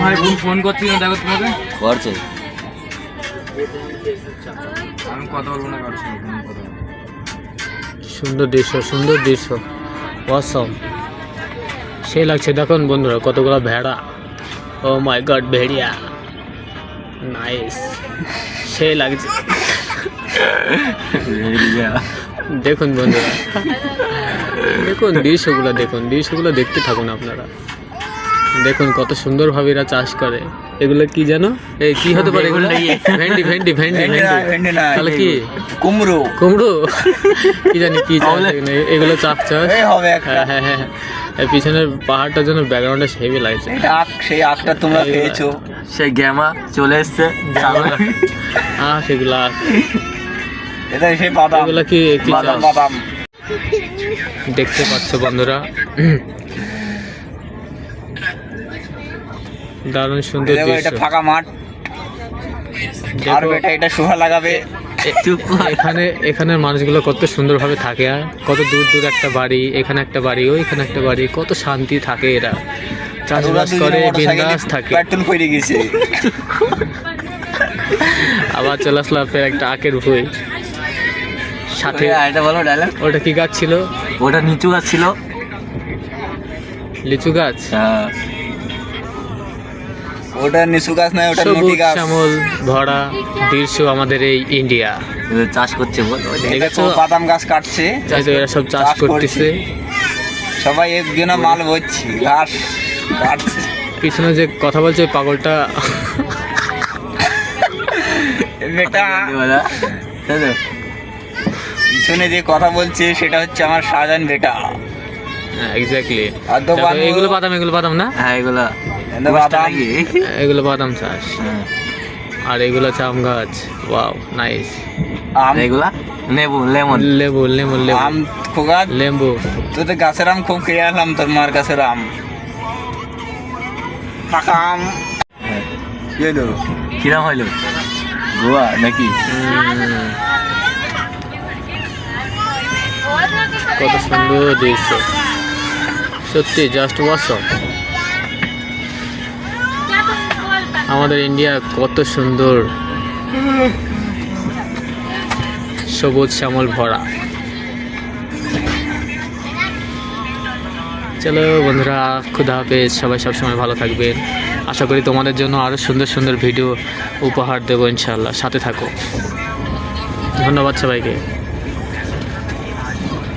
ভাই বোন ফোন করছি না, দেখো তোমাকে করছে। আমি কথা বলবো না কারোর সঙ্গে, ফোনে কথা বলবো। সুন্দর দৃশ্য, সুন্দর দৃশ্য, অসম। সেই লাগছে দেখুন বন্ধুরা, কতগুলো ভেড়া। ও মাই গড, ভেড়িয়া নাইস, সেই লাগছে। দেখুন বন্ধুরা, দেখুন দৃশ্যগুলো, দেখুন দৃশ্যগুলো দেখতে থাকুন আপনারা। দেখুন কত সুন্দরভাবে এরা চাষ করে। এগুলো কি জানো, এই কি হতে পারে এগুলো? ভেন্ডি ভেন্ডি ভেন্ডি ভেন্ডি, তাহলে কি? কুমড়ো কুমড়ো কি জানি কি চাষ, এগুলো চাষ চাষ। হ্যাঁ হ্যাঁ হ্যাঁ, এই পিছনের পাহাড়টার জন্য ব্যাকগ্রাউন্ডে হেভি লাগছে। সেই আখটা তোমরা খেয়েছো, সেই গ্যামা চলে এসছে। সেগুলা এটা সেই বাদাম, এগুলা কি কি চাষ? বাদাম দেখতে পাচ্ছ বন্ধুরা, দারুণ সুন্দর এটা দৃশ্য। ফাঁকা মাঠ, আর দেখো বেটা এটা শোভা লাগাবে। এখানের মানুষগুলো কত সুন্দরভাবে থাকে, আর কত দূর দূর একটা বাড়ি, এখানে একটা বাড়ি, ওইখানে একটা বাড়ি, কত শান্তি থাকে এরা, চাষবাস করে বিন্দাস থাকে। পেট্রোল পড়ে গেছে, আবার চলে আসলাম ফের একটা আখের ভুই সাথে। এটা বলো ডায়লগ। ওটা কি গাছ ছিল? ওটা নিচু গাছ ছিল, লিচু গাছ। ওটা নিচু গাছ নয়, ওটা সবুজ নটি গাছ। শ্যামল ভরা দৃশ্য আমাদের এই ইন্ডিয়া। চাষ করছে বল, দেখেছো? বাদাম গাছ কাটছে, তাই তো এরা সব চাষ করতেছে। সবাই একজন মাল বচ্ছে, ঘাস কাটছে। পিছনে যে কথা বলছে ওই পাগলটা, বেটা পিছনে যে কথা বলছে সেটা হচ্ছে আমার শাহজাহান বেটা। এক্স্যাক্টলি। আর তো এগুলো বাদাম, এগুলো বাদাম না? হ্যাঁ এগুলো বাদাম, এগুলো বাদাম চাষ। আর এগুলো হচ্ছে আম গাছ। Wow nice. আম, এগুলা লেবু, লেমন, লেবু লেবু লেবু, আম খোকা, লেবু। তুই তো গাছের আম খুব খেয়ে আসলাম, তোর মার গাছের আম পাকা আম। কিরাম হইলো গোয়া নাকি? কত সুন্দর দৃশ্য, সত্যি জাস্ট অসম। আমাদের ইন্ডিয়া কত সুন্দর, সবুজ শ্যামল ভরা। চলো বন্ধুরা, খুদা হাফেজ, সবাই সবসময় ভালো থাকবেন। আশা করি তোমাদের জন্য আরও সুন্দর সুন্দর ভিডিও উপহার দেবো ইনশাআল্লাহ, সাথে থাকো। ধন্যবাদ সবাইকে।